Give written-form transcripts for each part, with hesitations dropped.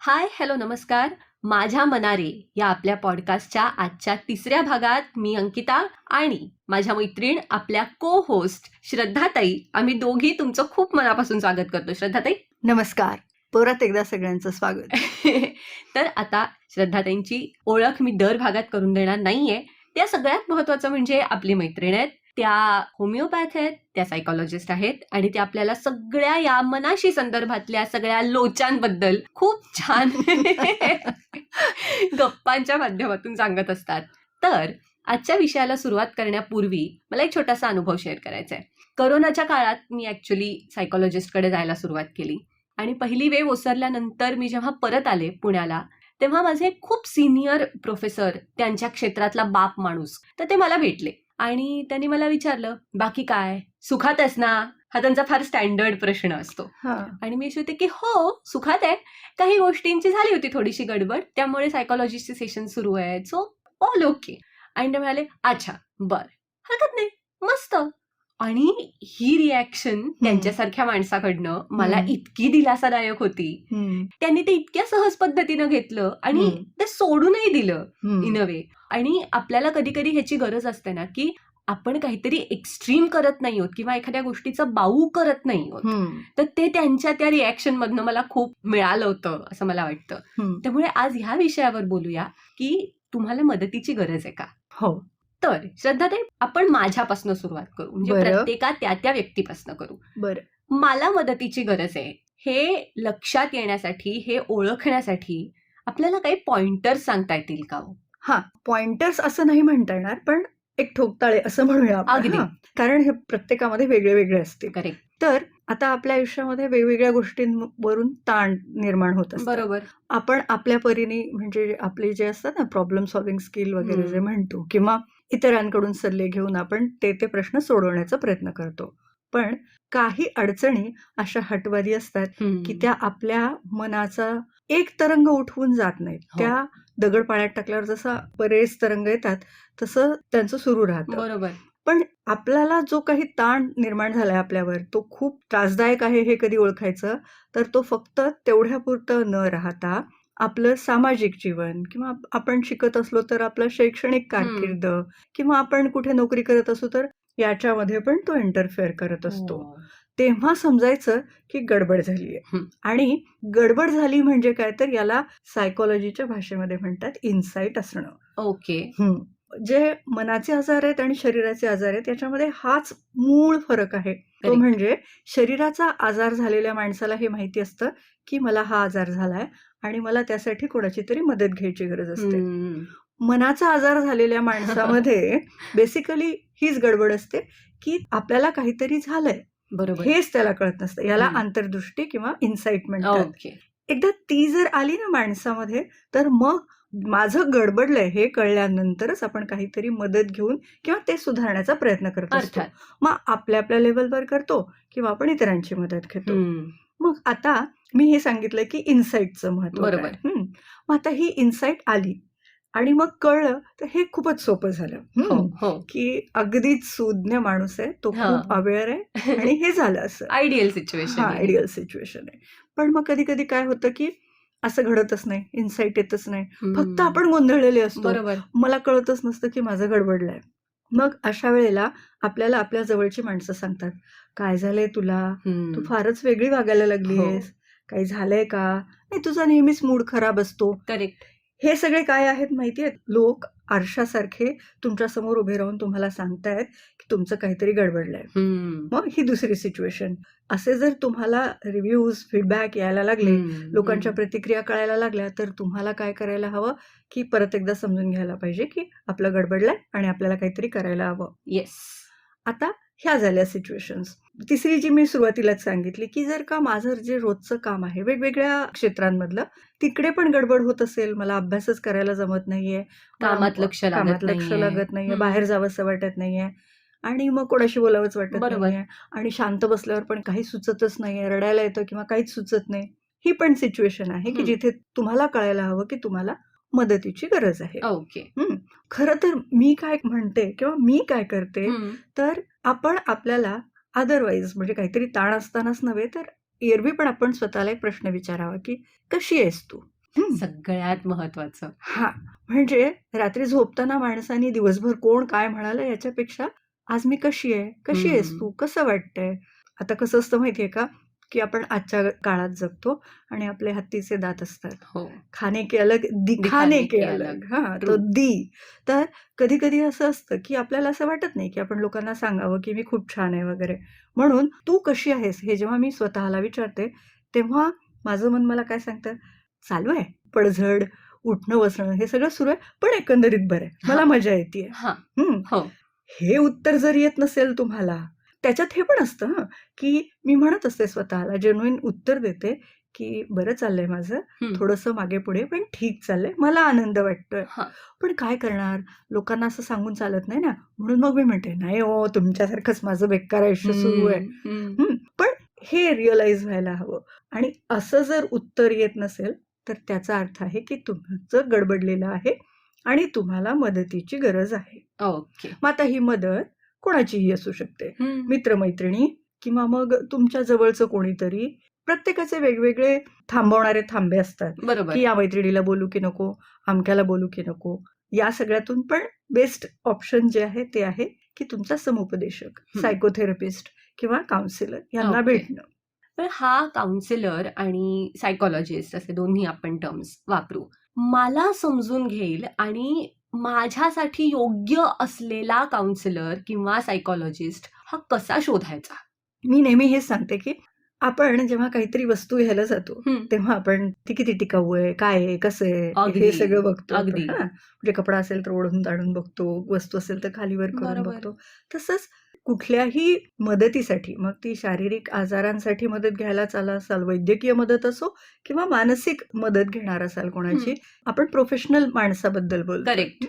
हाय, hello, नमस्कार. माझ्या मनारे या आपल्या पॉडकास्टच्या आजच्या तिसऱ्या भागात मी अंकिता आणि माझ्या मैत्रीण आपल्या को होस्ट श्रद्धाताई, आम्ही दोघी तुमचं खूप मनापासून स्वागत करतो. श्रद्धाताई, नमस्कार. परत एकदा सगळ्यांचं स्वागत. तर आता श्रद्धाताईंची ओळख मी दर भागात करून देणार नाहीये. त्या सगळ्यात महत्वाचं म्हणजे आपली मैत्रीण आहेत. त्या होमिओपॅथ आहेत, त्या सायकोलॉजिस्ट आहेत आणि त्या आपल्याला सगळ्या या मनाशी संदर्भातल्या सगळ्या लोचांबद्दल खूप छान गप्पांच्या माध्यमातून सांगत असतात. तर आजच्या विषयाला सुरुवात करण्यापूर्वी मला एक छोटासा अनुभव शेअर करायचा आहे. कोरोनाच्या काळात मी ऍक्च्युली सायकोलॉजिस्टकडे जायला सुरुवात केली आणि पहिली वेव ओसरल्यानंतर मी जेव्हा परत आले पुण्याला, तेव्हा माझे खूप सिनियर प्रोफेसर, त्यांच्या क्षेत्रातला बाप माणूस, तर ते मला भेटले आणि त्यांनी मला विचारलं, बाकी काय, सुखात आहेस ना? हा त्यांचा फार स्टँडर्ड प्रश्न असतो. आणि मी अशी होते की हो, सुखात आहे. काही गोष्टींची झाली होती थोडीशी गडबड, त्यामुळे सायकोलॉजीचे सेशन सुरू आहेत, सो ऑल ओके. आणि ते म्हणाले, अच्छा, बर, हरकत नाही, मस्त. आणि ही रिॲक्शन त्यांच्यासारख्या माणसाकडनं मला इतकी दिलासादायक होती. त्यांनी ते इतक्या सहज पद्धतीनं घेतलं आणि ते सोडूनही दिलं इन अ वे. आणि आपल्याला कधी कधी ह्याची गरज असते ना, की आपण काहीतरी एक्स्ट्रीम करत नाही आहोत किंवा एखाद्या गोष्टीचं बाऊ करत नाही आहोत, तर ते त्यांच्या त्या रिॲक्शन मधनं मला खूप मिळालं होतं असं मला वाटतं. त्यामुळे आज ह्या विषयावर बोलूया की तुम्हाला मदतीची गरज आहे का. हो. तर श्रद्धाताई, आपण माझ्यापासून सुरुवात करू, म्हणजे प्रत्येका त्या व्यक्तीपासून करू. बरं. मला मदतीची गरज आहे हे लक्षात येण्यासाठी, हे ओळखण्यासाठी आपल्याला काही पॉइंटर्स सांगता येतील का? पॉइंटर्स असं नाही म्हणता येणार, पण एक ठोकताळे असं म्हणूया आपण. कारण हे प्रत्येकामध्ये वेगळे वेगळे असते. करेक्ट. तर आता आपल्या आयुष्यामध्ये वेगवेगळ्या गोष्टींवरून ताण निर्माण होत असतात. बरोबर. आपण आपल्या परीने, म्हणजे आपले जे असतात ना प्रॉब्लेम सॉल्व्हिंग स्किल वगैरे जे म्हणतो, किंवा इतरांकडून सल्ले घेऊन आपण ते प्रश्न सोडवण्याचा प्रयत्न करतो. पण काही अडचणी अशा हटवारी असतात की त्या आपल्या मनाचा एक तरंग उठवून जात नाहीत. त्या दगड पाण्यात टाकल्यावर जसा बरेच तरंग येतात तसं त्यांचं सुरू राहतं. बरोबर. पण आपल्याला जो काही ताण निर्माण झालाय आपल्यावर, तो खूप त्रासदायक आहे हे कधी ओळखायचं, तर तो फक्त तेवढ्यापुरतं न राहता आपलं सामाजिक जीवन, किंवा आपण शिकत असलो तर आपलं शैक्षणिक कारकीर्द, किंवा आपण कुठे नोकरी करत असू तर याच्यामध्ये पण तो इंटरफेअर करत असतो. तेव्हा समजायचं की गडबड झालीये. आणि गडबड झाली म्हणजे काय, तर याला सायकोलॉजीच्या भाषेमध्ये म्हणतात इन्साइट असणं. ओके. जे मनाचे आजार आहेत आणि शरीराचे आजार आहेत याच्यामध्ये हाच मूळ फरक आहे. तो म्हणजे शरीराचा आजार झालेल्या माणसाला हे माहिती असतं की मला हा आजार झालाय आणि मला त्यासाठी कोणाची तरी मदत घ्यायची गरज असते. मनाचा आजार झालेल्या माणसामध्ये बेसिकली हीच गडबड असते की आपल्याला काहीतरी झालंय, हेच त्याला कळत नसतं. याला अंतर्दृष्टी किंवा इन्साइट म्हणतात. एकदा ती जर आली ना माणसामध्ये, तर मग माझं गडबडलंय हे कळल्यानंतरच आपण काहीतरी मदत घेऊन किंवा ते सुधारण्याचा प्रयत्न करत असतो. मग आपल्या लेवलवर करतो किंवा आपण इतरांची मदत घेतो. मग आता मी हे सांगितलं की इन्साइटचं महत्व काय. मग आता ही इन्साइट आली आणि मग कळलं, तर हे खूपच सोपं झालं की अगदीच सुज्ञ माणूस आहे, तो खूप अवेअर आहे आणि हे झालं असं आयडियल सिच्युएशन. आयडियल सिच्युएशन आहे. पण मग कधी कधी काय होतं की असं घडतच नाही, इन्साइट येतच नाही, फक्त आपण गोंधळलेले असतो, मला कळतच नसतं की माझं गडबडलंय. मग अशा वेळेला आपल्याला आपल्या जवळची माणसं सांगतात, काय झालंय तुला, तू फारच वेगळी वागायला लागलीयस, काही झालंय का, नाही तुझा नेहमीच मूड खराब असतो. करेक्ट. हे सगळे काय आहेत माहितीये, लोक आरशासारखे तुमच्या समोर उभे राहून तुम्हाला सांगतायत की तुमचं काहीतरी गडबडलंय. मग ही दुसरी सिच्युएशन. असे जर तुम्हाला रिव्ह्यूज, फीडबॅक यायला लागले, लोकांच्या प्रतिक्रिया कळायला लागल्या, तर तुम्हाला काय करायला हवं की परत एकदा समजून घ्यायला पाहिजे की आपलं गडबडलंय आणि आपल्याला काहीतरी करायला हवं. येस. आता ह्या झाल्या सिच्युएशन्स. तिसरी जी मी सुरुवातीलाच सांगितली की जर का माझं जे रोजचं काम आहे वेगवेगळ्या क्षेत्रांमधलं, तिकडे पण गडबड होत असेल, मला अभ्यासच करायला जमत नाहीये, कामात लक्ष लागत नाहीये, बाहेर जावंसं वाटत नाहीये आणि मग कोणाशी बोलावंच वाटत नाहीये आणि शांत बसल्यावर पण काही सुचतच नाहीये, रडायला येतं किंवा काहीच सुचत नाही, ही पण सिच्युएशन आहे की जिथे तुम्हाला कळायला हवं की तुम्हाला मदतीची गरज आहे. ओके. खरं तर मी काय म्हणते किंवा मी काय करते, तर आपण आपल्याला अदरवाईज, म्हणजे काहीतरी ताण असतानाच नव्हे, तर एरवी पण आपण स्वतःला एक प्रश्न विचारावा की कशी आहेस तू. हं. सगळ्यात महत्वाचं. हां, म्हणजे रात्री झोपताना माणसाने दिवसभर कोण काय म्हणालं याच्यापेक्षा, "आज मी कशी आहे? कशी आहेस हं. तू? कसं वाटतंय?" आता कसं असतं माहिती आहे का, की आपण आजच्या काळात जगतो आणि आपले हत्तीचे दात असतात. हो. खाने के अलग, दिखाने दिखाने के के अलग. अलग. हां, तो ट्रू. दी. तर कधी-कधी असं असतं, की आपल्याला असं वाटत नाही, की आपण लोकांना सांगावं, की मी खूप छान आहे वगैरे. म्हणून "तू कशी आहेस?" हे जेव्हा मी स्वतःला विचारते, तेव्हा माझं मन मला काय सांगतं, "चालू आहे पडझड, उठणं-बसणं हे सगळं सुरू आहे, पण एकंदरीत बरं आहे. मला हां, मजा येतेय." हां. हं. हो. हे उत्तर जर येत नसेल तुम्हाला, त्याच्यात हे पण असतं हं, की मी म्हणत असते स्वतःला जेन्युइन उत्तर देते, की "बरं चाललंय माझं, हं. थोडंसं मागे-पुढे पण ठीक चाललंय. मला आनंद वाटतोय." हां. पण काय करणार? लोकांना असं सांगून चालत नाही ना. म्हणून मग मी म्हणते, "नाही हो, तुमच्यासारखंच माझं बेकार आयुष्य सुरू आहे." हं, हं. पण हे रिअलाईज व्हायला हवं आणि असं जर उत्तर येत नसेल, तर त्याचा अर्थ आहे, की तुमचं गडबडलेलं आहे आणि तुम्हाला मदतीची गरज आहे. ओके. मग आता ही मदत कोणाचीही असू शकते. हं. मित्र-मैत्रिणी किंवा मग तुमच्या जवळचं कोणीतरी. प्रत्येकाचे वेगवेगळे थांबवणारे थांबे असतात, की बरोबर. या मैत्रिणीला बोलू की नको, अमक्याला बोलू की नको. या सगळ्यातून पण बेस्ट ऑप्शन जे आहे ते आहे, की तुमचा समुपदेशक, हं. सायकोथेरपिस्ट किंवा काउन्सिलर यांना ओके. भेटणं. तर हा काउन्सिलर आणि सायकॉलॉजिस्ट असे दोन्ही आपण टर्म्स वापरू. मला समजून घेईल आणि माझ्यासाठी योग्य असलेला काउन्सिलर किंवा सायकॉलॉजिस्ट हा कसा शोधायचा? मी नेहमी हेच सांगते, की आपण जेव्हा काहीतरी वस्तू घ्यायला जातो, हं. तेव्हा आपण ती किती टिकाऊ आहे, काय आहे, कसं आहे, हे अगदी, सगळं बघतो आपण अगदी. हां. म्हणजे कपडा असेल तर ओढून-ताणून बघतो, वस्तू असेल तर खालीवर करून बरोबर. बघतो. तसंच कुठल्याही मदतीसाठी, मग ती शारीरिक आजारांसाठी मदत घ्यायला चाला असाल, वैद्यकीय मदत असो किंवा मानसिक मदत घेणार असाल हं. कोणाची, आपण प्रोफेशनल माणसाबद्दल बोलतोय. करेक्ट.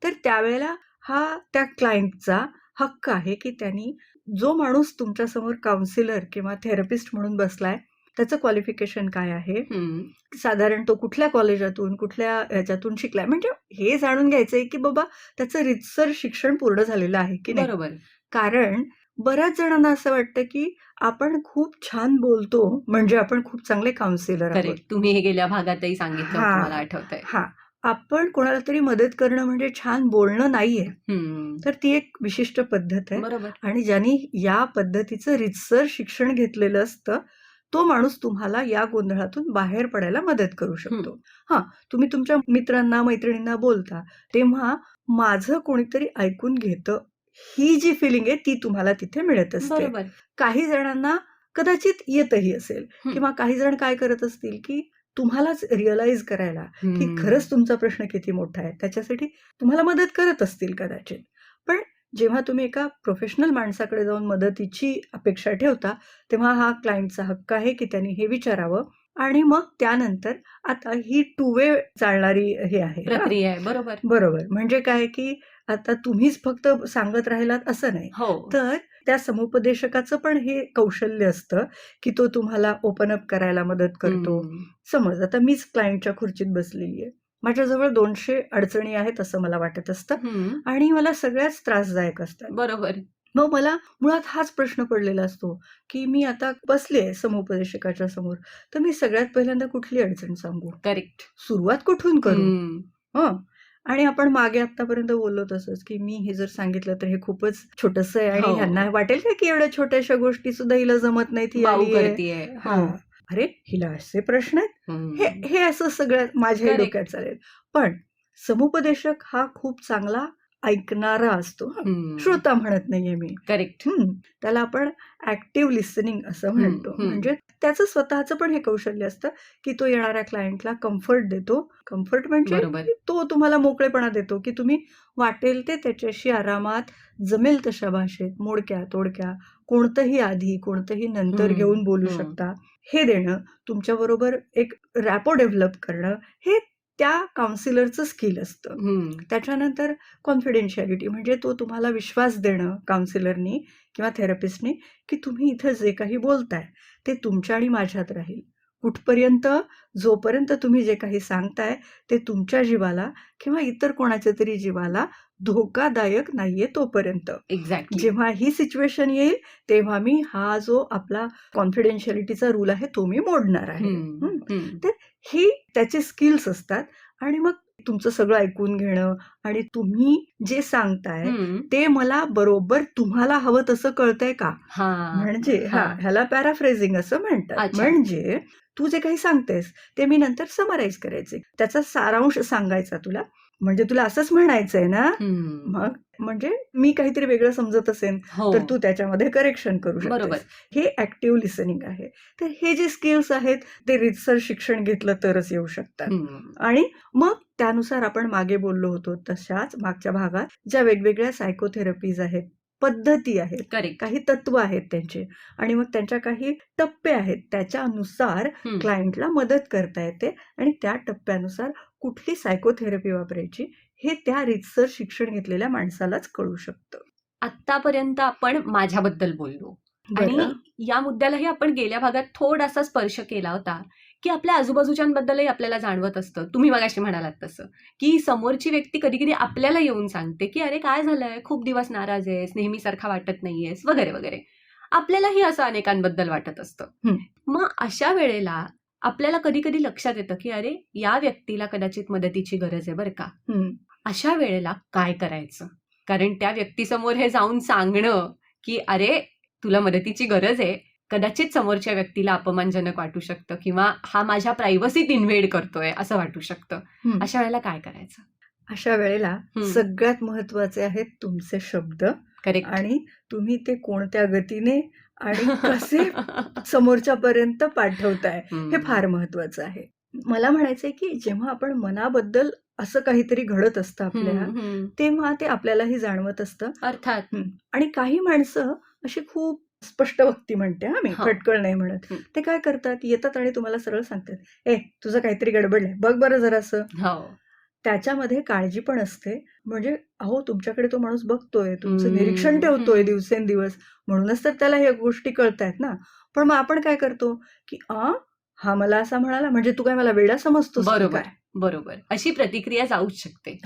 तर त्यावेळेला हा त्या क्लायंटचा हक्क आहे, की त्यांनी जो माणूस तुमच्यासमोर काउन्सिलर किंवा थेरपिस्ट म्हणून बसलाय, त्याचं क्वालिफिकेशन काय आहे? हं. साधारण तो कुठल्या कॉलेजातून, कुठल्या ह्याच्यातून शिकलाय? म्हणजे हे जाणून घ्यायचंय, की बाबा त्याचं रीतसर शिक्षण पूर्ण झालेलं आहे की नाही? बरोबर. कारण बऱ्याच जणांना असं वाटतं, की आपण खूप छान बोलतो, म्हणजे आपण खूप चांगले काउन्सिलर आहोत. करेक्ट. तुम्ही हे गेल्या भागातही सांगितलं होतं मला हां, आठवतंय. हां. आपण कोणाला तरी मदत करणं म्हणजे छान बोलणं नाहीये. हं. तर ती एक विशिष्ट पद्धत आहे बरोबर. आणि ज्यांनी या पद्धतीचं रीतसर शिक्षण घेतलेलं असतं, तो माणूस तुम्हाला या गोंधळातून बाहेर पडायला मदत करू हं. शकतो. हां, तुम्ही तुमच्या मित्रांना, मैत्रिणींना बोलता, तेव्हा माझं कोणीतरी ऐकून घेतं, ही जी फिलिंग आहे ती तुम्हाला तिथे मिळत असते. बरोबर. काही जणांना कदाचित येतही असेल हं. किंवा काही जण काय करत असतील, की तुम्हालाच रिअलाईज करायला, की हं. खरंच तुमचा प्रश्न किती मोठा आहे. त्याच्यासाठी तुम्हाला मदत करत असतील कदाचित. पण जेव्हा तुम्ही एका प्रोफेशनल माणसाकडे जाऊन मदतीची अपेक्षा ठेवता, तेव्हा हा क्लायंटचा हक्क आहे, की त्यांनी हे विचारावं आणि मग त्यानंतर आता ही टू वे चालणारी हे आहे हां. प्रक्रिया आहे. बरोबर. बरोबर. म्हणजे काय, की आता तुम्हीच फक्त सांगत राहिलात असं नाही. हो. तर त्या समुपदेशकाचं पण हे कौशल्य असतं, की तो तुम्हाला ओपन अप करायला मदत करतो. हं. समज आता मीच क्लायंटच्या खुर्चीत बसलेली आहे. माझ्याजवळ 200 अडचणी आहेत असं मला वाटत असतं हं. आणि मला सगळ्याच त्रासदायक असतात. बरोबर. मग मला मुळात हाच प्रश्न पडलेला असतो, की मी आता बसली आहे समुपदेशकाच्या समोर, तर मी सगळ्यात पहिल्यांदा कुठली अडचण सांगू? करेक्ट. सुरुवात कुठून करू? हं. हं. आणि आपण मागे आत्तापर्यंत बोललो तसंच, की मी हे जर सांगितलं तर हे खूपच छोटंसं आहे आणि हो. ह्यांना वाटेल का, की एवढ्या छोट्याशा गोष्टी सुद्धा हिला जमत नाहीत, ही बाऊ आली आहे. करतीये. हो. हां. अरे, हिला असे प्रश्न आहेत? हे हं. हे असं सगळं माझ्याही करेक्ट. डोक्यात चालेल. पण समुपदेशक हा खूप चांगला ऐकणारा असतो हं. हं. श्रोता म्हणत नाहीये मी. करेक्ट. त्याला आपण ॲक्टिव्ह लिसनिंग असं हं, म्हणतो. हं. म्हणजे त्याचं स्वतःचं पण हे कौशल्य असतं, की तो येणाऱ्या क्लायंटला कम्फर्ट देतो. कम्फर्ट म्हणजे बरोबर. तो तुम्हाला मोकळेपणा देतो, की तुम्ही वाटेल ते त्याच्याशी आरामात जमेल तशा भाषेत, मोडक्या-तोडक्या, कोणतंही आधी, कोणतंही नंतर हं, घेऊन बोलू हं. शकता. हे देणं, तुमच्याबरोबर एक रॅपो डेव्हलप करणं, हे त्या काउन्सिलरचं स्किल असतं. हं. त्याच्यानंतर कॉन्फिडेन्शियलिटी म्हणजे तो तुम्हाला विश्वास देणं काउन्सिलरनी किंवा थेरपिस्टनी, की तुम्ही इथं जे काही बोलताय, ते तुमच्या आणि माझ्यात राहील. कुठपर्यंत? जोपर्यंत तुम्ही जे काही सांगताय, ते तुमच्या जीवाला किंवा इतर कोणाच्या तरी जीवाला धोकादायक नाहीये तोपर्यंत. एक्झॅक्टली. जेव्हा ही सिच्युएशन येईल तेव्हा मी हा जो आपला कॉन्फिडेन्शियलिटीचा रूल आहे तो मी मोडणार आहे. तर ही त्याचे स्किल्स असतात. आणि मग तुमचं सगळं ऐकून घेणं आणि तुम्ही जे सांगताय ते मला बरोबर तुम्हाला हवं तसं कळतंय का, म्हणजे ह्याला पॅराफ्रेझिंग असं म्हणतात. अच्छा. म्हणजे तू जे काही सांगतेस ते मी नंतर समराईज करायचे, त्याचा सारांश सांगायचा तुला. म्हणजे तुला असंच म्हणायचंय ना, मग म्हणजे मी काहीतरी वेगळं समजत असेल तर तू त्याच्यामध्ये करेक्शन करू बरोबर. शकतेस. हे ऍक्टिव्ह लिसनिंग आहे. तर हे जे स्किल्स आहेत ते रीतसर शिक्षण घेतलं तरच येऊ शकतात. आणि मग त्यानुसार आपण मागे बोललो होतो तशाच मागच्या भागात ज्या वेगवेगळ्या सायकोथेरपीज आहेत, पद्धती आहेत, करेक्ट. काही तत्व आहेत त्यांचे, आणि मग त्यांच्या काही टप्पे आहेत, त्याच्यानुसार क्लायंटला मदत करता येते. आणि त्या टप्प्यानुसार कुठली सायकोथेरपी वापरायची हे त्या रीतसर शिक्षण घेतलेल्या माणसालाच कळू शकतं. आतापर्यंत आपण माझ्याबद्दल बोललो आणि बरं. या मुद्द्यालाही आपण गेल्या भागात थोडासा स्पर्श केला होता की आपल्या आजूबाजूच्यांबद्दलही आपल्याला जाणवत असतं. तुम्ही मगाशी म्हणालात तसं की समोरची व्यक्ती कधी कधी आपल्याला येऊन सांगते की अरे काय झालंय, खूप दिवस नाराज आहेस, नेहमीसारखा वाटत नाहीयेस, वगैरे वगैरे. आपल्यालाही असं अनेकांबद्दल वाटत असतं. मग अशा वेळेला आपल्याला कधी कधी लक्षात येतं की अरे या व्यक्तीला कदाचित मदतीची गरज आहे बरं का. अशा वेळेला काय करायचं? कारण त्या व्यक्तीसमोर हे जाऊन सांगणं की अरे तुला मदतीची गरज आहे कदाचित समोरच्या व्यक्तीला अपमानजनक वाटू शकतं किंवा हा माझ्या प्रायव्हसीत इन्व्हेड करतोय असं वाटू शकतं. अशा वेळेला काय करायचं? अशा वेळेला सगळ्यात महत्वाचे आहेत तुमचे शब्द. करेक्ट. आणि तुम्ही ते कोणत्या गतीने आणि कसे समोरच्यापर्यंत पाठवताय हे फार महत्वाचं आहे. मला म्हणायचंय की जेव्हा आपण मनाबद्दल असं काहीतरी घडत असतं आपल्या, तेव्हा ते आपल्यालाही जाणवत असतं. अर्थात. आणि काही माणसं अशी खूप स्पष्ट वक्ती म्हणते, मी फटकळ नाही म्हणत. ते काय करतात, येतात आणि तुम्हाला सरळ सांगतात, ए तुझं काहीतरी गडबडलंय, बघ बरं जरासं. त्याच्यामध्ये काळजी पण असते. म्हणजे अहो तुमच्याकडे तो माणूस बघतोय, तुमचं निरीक्षण ठेवतोय दिवसेंदिवस, म्हणूनच तर त्याला ह्या गोष्टी कळतायत ना. पण मग आपण काय करतो की हा मला असा म्हणाला म्हणजे तू काय मला वेडा समजतोस की काय? बरोबर. अशी प्रतिक्रिया जाऊच शकते.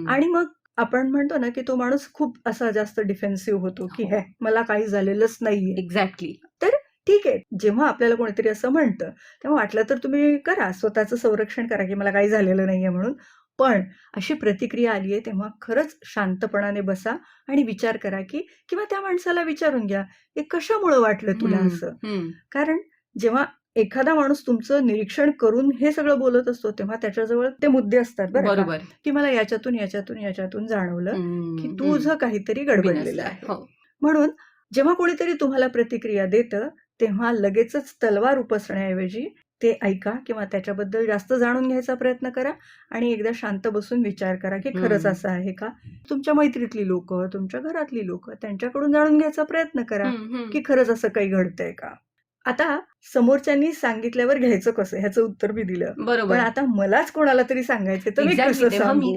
आणि मग आपण म्हणतो ना की तो माणूस खूप असा जास्त डिफेन्सिव्ह होतो की हे मला काही झालेलंच नाहीये. एक्झॅक्टली. तर ठीक आहे, जेव्हा आपल्याला कोणीतरी असं म्हणतं तेव्हा वाटलं तर तुम्ही करा, स्वतःचं संरक्षण करा की मला काही झालेलं नाहीये म्हणून. पण अशी प्रतिक्रिया आली आहे तेव्हा खरंच शांतपणाने बसा आणि विचार करा की, किंवा त्या माणसाला विचारून घ्या, हे कशामुळे वाटलं तुला असं? कारण जेव्हा एखादा माणूस तुमचं निरीक्षण करून हे सगळं बोलत असतो तेव्हा त्याच्याजवळ ते मुद्दे असतात बरं का, की मला याच्यातून जाणवलं की तुझं काहीतरी गडबडलेलं आहे. म्हणून जेव्हा कोणीतरी तुम्हाला प्रतिक्रिया देतं तेव्हा लगेचच तलवार उपसण्याऐवजी ते ऐका किंवा त्याच्याबद्दल जास्त जाणून घ्यायचा प्रयत्न करा आणि एकदा शांत बसून विचार करा की खरंच असं आहे का. तुमच्या मैत्रीतली लोक, तुमच्या घरातली लोक, त्यांच्याकडून जाणून घ्यायचा प्रयत्न करा की खरंच असं काही घडतंय का. आता समोरच्यांनी सांगितल्यावर घ्यायचं कसं ह्याचं उत्तर मी दिलं. पण आता मलाच कोणाला तरी सांगायचं तर मी कसं सांगू,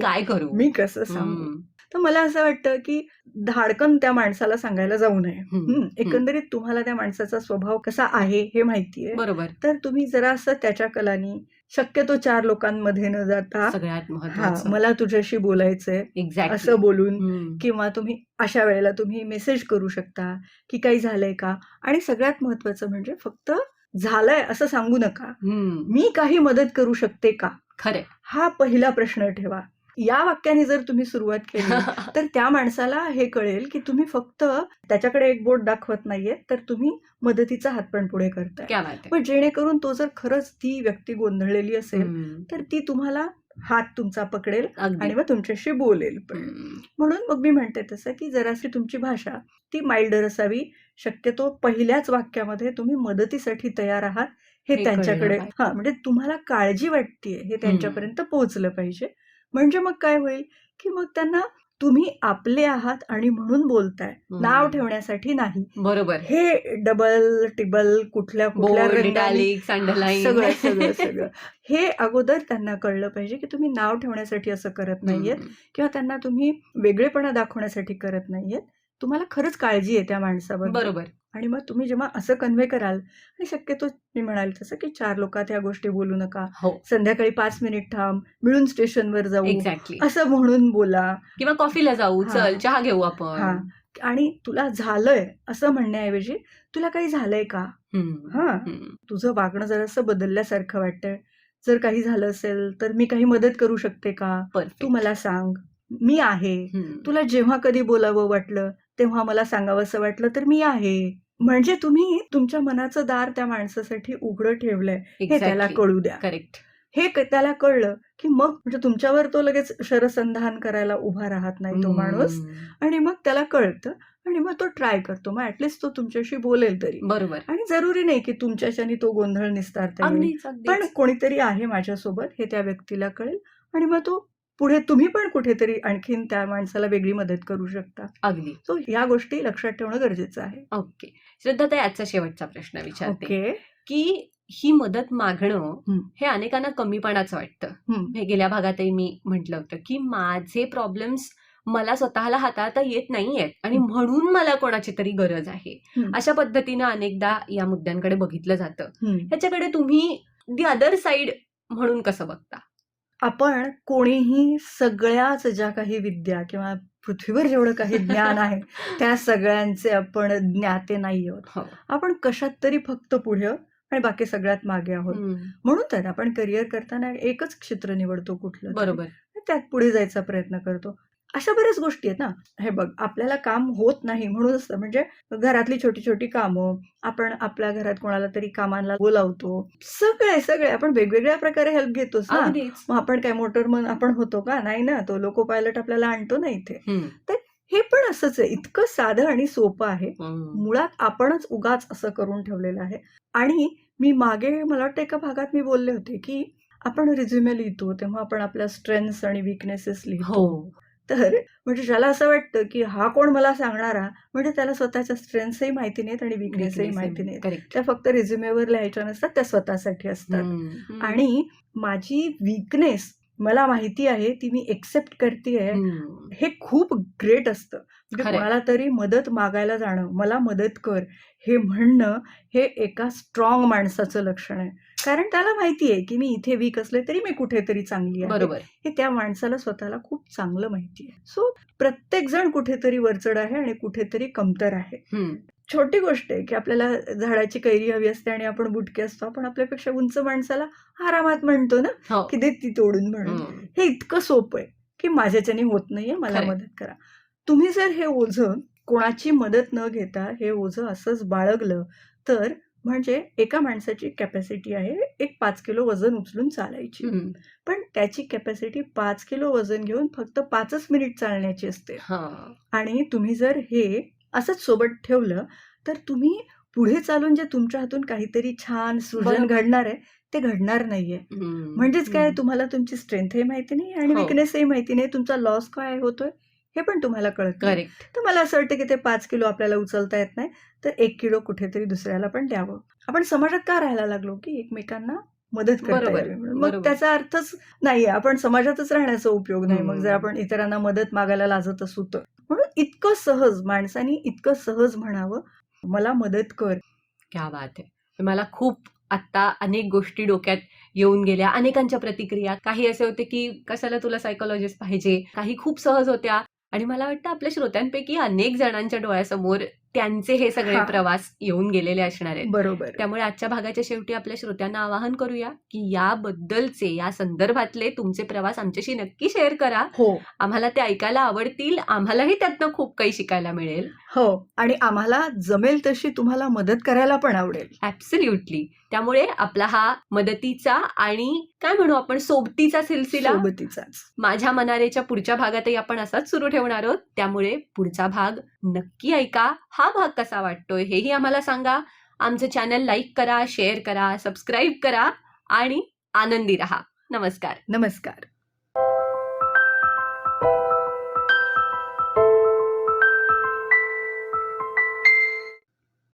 मी कसं सांगू. तर मला असं वाटतं की धाडकन त्या माणसाला सांगायला जाऊ नये. एकंदरीत तुम्हाला त्या माणसाचा स्वभाव कसा आहे हे माहितीये. बरोबर. तर तुम्ही जरा असं त्याच्या कलानी, शक्यतो 4 लोकांमध्ये न जाता, सगळ्यात महत्त्वाचं मला तुझ्याशी बोलायचंय असं बोलून, किंवा तुम्ही अशा वेळेला तुम्ही मेसेज करू शकता की काही झालंय का. आणि सगळ्यात महत्वाचं म्हणजे फक्त झालंय असं सांगू नका, मी काही मदत करू शकते का, खरे हा पहिला प्रश्न ठेवा. या वाक्याने जर तुम्ही सुरुवात केली तर त्या माणसाला हे कळेल की तुम्ही फक्त त्याच्याकडे एक बोट दाखवत नाहीये, तर तुम्ही मदतीचा हात पण पुढे करताय. पण जेणेकरून तो जर खरंच ती व्यक्ती गोंधळलेली असेल तर ती तुम्हाला हात तुमचा पकडेल आणि मग तुमच्याशी बोलेल पण. म्हणून मग मी म्हणते तसं की जराशी तुमची भाषा ती माइल्डर असावी. शक्यतो पहिल्याच वाक्यामध्ये तुम्ही मदतीसाठी तयार आहात हे त्यांच्याकडे, म्हणजे तुम्हाला काळजी वाटतेय हे त्यांच्यापर्यंत पोहोचलं पाहिजे. म्हणजे मग काय होईल की मग त्यांना तुम्ही आपले आहात आणि म्हणून बोलताय, नाव ठेवण्यासाठी नाही. बरोबर. हे डबल टिबल कुठल्या सगळं हे अगोदर त्यांना कळलं पाहिजे की तुम्ही नाव ठेवण्यासाठी असं करत नाहीयेत किंवा त्यांना तुम्ही वेगळेपणा दाखवण्यासाठी करत नाहीयेत. तुम्हाला खरंच काळजी आहे त्या माणसाबद्दल. बरोबर. आणि मग तुम्ही जेव्हा असं कन्व्हे कराल आणि शक्यतो मी म्हणाले तसं की 4 लोकात ह्या गोष्टी बोलू नका. हो, संध्याकाळी 5 मिनिट थांब, मिळून स्टेशनवर जाऊ, एक्झॅक्टली. असं म्हणून बोला. किंवा कॉफीला जाऊ, हां, चल चहा घेऊ हां. आपण. आणि तुला झालंय असं म्हणण्याऐवजी, तुला काही झालंय का? हं, हां, हं. तुझं वागणं जरासं बदलल्यासारखं वाटतंय. जर काही झालं असेल, तर मी काही मदत करू शकते का? तू परफेक्ट. मला सांग. मी आहे. हं. तुला जेव्हा कधी बोलावं वाटलं, तेव्हा मला सांगावसं वाटलं, तर मी आहे. म्हणजे तुम्ही तुमच्या मनाचं दार त्या माणसासाठी उघडं ठेवलंय, हे त्याला एक्झॅक्टली. कळू द्या. करेक्ट. हे त्याला कळलं, की मग म्हणजे तुमच्यावर तो लगेच शरसंधान करायला उभा राहत नाही तो माणूस हं. आणि मग त्याला कळतं आणि मग तो ट्राय करतो. मग ॲटलीस्ट तो तुमच्याशी बोलेल तरी. बरोबर. आणि जरुरी नाही, की तुमच्याच्यानी तो गोंधळ निस्तारता येईल. अगदीच, पण अगदीच. कोणीतरी आहे माझ्यासोबत हे त्या व्यक्तीला कळेल आणि मग तो पुढे तुम्ही पण कुठेतरी आणखीन त्या माणसाला वेगळी मदत करू शकता. अगदी. सो ह्या गोष्टी लक्षात ठेवणं गरजेचं आहे. ओके. श्रद्धाताई, आजचा शेवटचा प्रश्न विचारते, ओके. की ही मदत मागणं हं, हे अनेकांना कमीपणाचं वाटतं. हं, हे गेल्या भागातही मी म्हटलं होतं, की माझे प्रॉब्लेम्स मला स्वतःला हाताळता येत नाहीयेत आणि हं, म्हणून मला कोणाची तरी गरज आहे. हं, अशा पद्धतीनं अनेकदा या मुद्द्यांकडे बघितलं जातं. हं. ह्याच्याकडे तुम्ही दी अदर साइड म्हणून कसं बघता? आपण कोणीही सगळ्याच ज्या काही विद्या किंवा पृथ्वीवर जेवढं काही ज्ञान आहे, त्या सगळ्यांचे आपण ज्ञाते नाही आहोत. हो. आपण कशात तरी फक्त पुढे आहोत आणि बाकी सगळ्यात मागे आहोत. हं. म्हणून तर आपण करिअर करताना एकच क्षेत्र निवडतो कुठलं तरी. बरोबर. त्यात पुढे जायचा प्रयत्न करतो. अशा बऱ्याच गोष्टी आहेत ना. हे बघ, आपल्याला काम होत नाही म्हणूनच तर म्हणजे घरातली छोटी-छोटी कामं, आपण आपल्या घरात कोणाला तरी कामाला बोलावतो. सगळे आपण वेगवेगळ्या प्रकारे हेल्प घेतोच ना. अगदीच. मग आपण काय मोटरमन आपण होतो का? नाही ना. तो लोको पायलट आपल्याला आणतो ना इथे. हं. तर हे पण असंच आहे. इतकं साधं आणि सोपं आहे. हं. मुळात आपणच उगाच असं करून ठेवलेलं आहे. आणि मी मागे मला वाटतं एका भागात मी बोलले होते, की आपण रिझ्युमे लिहितो तेव्हा आपण आपल्या स्ट्रेंथ्स आणि वीकनेसेस लिहितो. हो. तर म्हणजे ज्याला असं वाटतं, की हा कोण मला सांगणारा, म्हणजे त्याला स्वतःच्या स्ट्रेंथ्सही माहिती नाहीत आणि वीकनेसही माहिती नाहीत. करेक्ट. त्या फक्त रिझ्युमेवर लिहायच्या नसतात, त्या स्वतःसाठी असतात. हं. आणि माझी वीकनेस मला माहिती आहे, ती मी एक्सेप्ट करतीये, हं. हे खूप ग्रेट असतं. म्हणजे खरंय. कोणाला तरी मदत मागायला जाणं, मला मदत कर, हे म्हणणं, हे एका स्ट्राँग माणसाचं लक्षण आहे. कारण त्याला माहिती आहे, की मी इथे वीक असले तरी मी कुठेतरी चांगली आहे. बरोबर. हे त्या माणसाला स्वतःला खूप चांगलं माहिती आहे. सो प्रत्येक जण कुठेतरी वरचढ आहे आणि कुठेतरी कमतर आहे. हं. छोटी गोष्ट आहे, की आपल्याला झाडाची कैरी हवी असते आणि आपण बुटके असतो. आपण आपल्यापेक्षा उंच माणसाला आरामात म्हणतो ना, हो. की दे ती तोडून म्हणून. हं. हे इतकं सोपं आहे, की माझ्याच्याने होत नाहीये, मला खरंय. मदत करा. तुम्ही जर हे ओझं कोणाची मदत न घेता हे ओझं असंच बाळगलं, तर म्हणजे एका माणसाची कॅपॅसिटी आहे एक 5 किलो वजन उचलून चालायची. हं. पण त्याची कॅपॅसिटी 5 किलो वजन घेऊन फक्त 5च मिनिट चालण्याची असते. हां. आणि तुम्ही जर हे असंच सोबत ठेवलं, तर तुम्ही पुढे चालून जे तुमच्या हातून काहीतरी छान सृजन बरोबर. घडणार आहे, ते घडणार नाहीये. हं. म्हणजेच काय, हं. तुम्हाला तुमची स्ट्रेंथही माहिती नाही आणि हो. वीकनेसही माहिती नाही. तुमचा लॉस काय होतोय, हे पण तुम्हाला कळत नाही. करेक्ट. तर मला असं वाटतं, की ते 5 किलो आपल्याला उचलता येत नाही, तर 1 किलो कुठेतरी दुसऱ्याला पण द्यावं. आपण समाजात का राहायला लागलो, की एकमेकांना मदत करता बरोबर. यावी म्हणून. मग बरोबर. त्याचा अर्थच नाहीये. आपण समाजातच राहण्याचा उपयोग नाही. मग जर हं. आपण इतरांना मदत मागायला लाजत असू तर. म्हणून इतकं सहज, माणसाने इतकं सहज म्हणावं, मला मदत कर. क्या बात है! मला खूप आत्ता अनेक गोष्टी डोक्यात येऊन गेल्या. अनेकांच्या प्रतिक्रिया. काही असे होते, की कशाला तुला सायकॉलॉजिस्ट पाहिजे. काही खूप सहज होत्या आणि मला वाटतं आपल्या श्रोत्यांपैकी अनेक जणांच्या डोळ्यासमोर त्यांचे हे सगळे हां. प्रवास येऊन गेलेले असणार आहेत. बरोबर. त्यामुळे आजच्या भागाच्या शेवटी आपल्या श्रोत्यांना आवाहन करूया, की याबद्दलचे, या संदर्भातले तुमचे प्रवास आमच्याशी नक्की शेअर करा. हो, आम्हाला ते ऐकायला आवडतील. आम्हालाही त्यातनं खूप काही शिकायला मिळेल. हो. आणि आम्हाला जमेल तशी तुम्हाला मदत करायला पण आवडेल. ॲब्सोल्युटली. त्यामुळे आपला हा मदतीचा आणि काय म्हणू आपण सोबतीचा सिलसिला सोबतीचाच. माझ्या मनारेच्या पुढच्या भागातही आपण असाच सुरू ठेवणार आहोत. त्यामुळे पुढचा भाग नक्की ऐका. हा भाग कसा वाटतोय हेही आम्हाला सांगा. आमचं चॅनल लाईक करा, शेअर करा, सबस्क्राईब करा आणि आनंदी रहा. नमस्कार. नमस्कार.